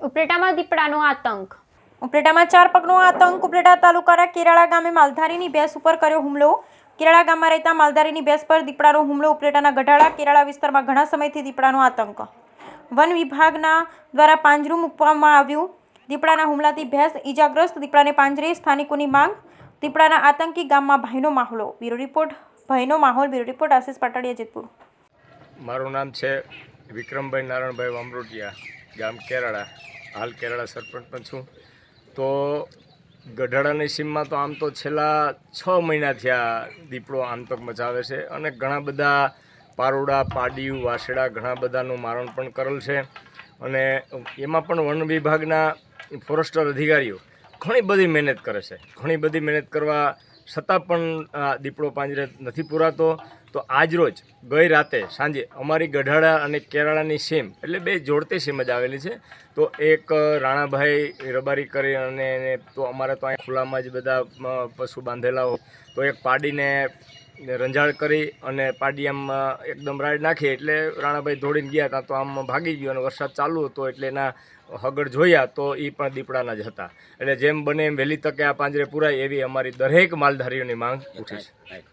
ઉપલેટામાં દીપડાનો આતંક. ઉપલેટામાં 4 પગનો આતંક. ઉપલેટા તાલુકાના કેરાળા ગામે માલધારીની ભેંસ ઉપર કર્યો હુમલો. કેરાળા ગામમાં રહેતા માલધારીની ભેંસ પર દીપડાનો હુમલો. ઉપલેટાના ગઢાળા કેરાળા વિસ્તારમાં ઘણા સમયથી દીપડાનો આતંક. વન વિભાગના દ્વારા પાંજરું મૂકવામાં આવ્યું. દીપડાના હુમલાથી ભેંસ ઈજાગ્રસ્ત. દીપડાને પાંજરે. સ્થાનિકોની માંગ. દીપડાના આતંકી ગામમાં ભયનો માહોલ. Bureau report bureau report Ashish Patadia, Jetpur. મારું નામ છે વિક્રમભાઈ નારાયણભાઈ વામરોટિયા, ગામ કેરાળા. હાલ કેરાળા સરપંચ પણ છું. તો ગઢાળાની સીમમાં તો આમ તો છેલ્લા 6 મહિનાથી આ દીપડો આતંક મચાવે છે અને ઘણા બધા પારોડા, પાડિયું, વાસડા ઘણા બધાનું મારણ પણ કરેલ છે. અને એમાં પણ વન વિભાગના ફોરેસ્ટર અધિકારીઓ ઘણી બધી મહેનત કરે છે. ઘણી બધી મહેનત કરવા છતાં પણ આ દીપડો પાંજરે નથી પુરાતો. તો આજરોજ ગઈ રાતે સાંજે અમારી ગઢાળા અને કેરાળાની સીમ એટલે બે જોડતી સીમ જ આવેલી છે. તો એક રાણાભાઈ રબારી કરી અને તો અમારે તો અહીં ખુલ્લામાં જ બધા પશુ બાંધેલા હોય. તો એક પાડીને રંજાડ કરી અને પાડી આમ એકદમ રાઈડ નાખી એટલે રાણાભાઈ દોડીને ગયા હતા. તો આમ ભાગી ગયો અને વરસાદ ચાલુ હતો એટલે એના હગડ જોયા તો એ પણ દીપડાના જ હતા. એટલે જેમ બને એમ વહેલી તકે આ પાંજરે પુરાય એવી અમારી દરેક માલધારીઓની માંગ ઉઠી છે.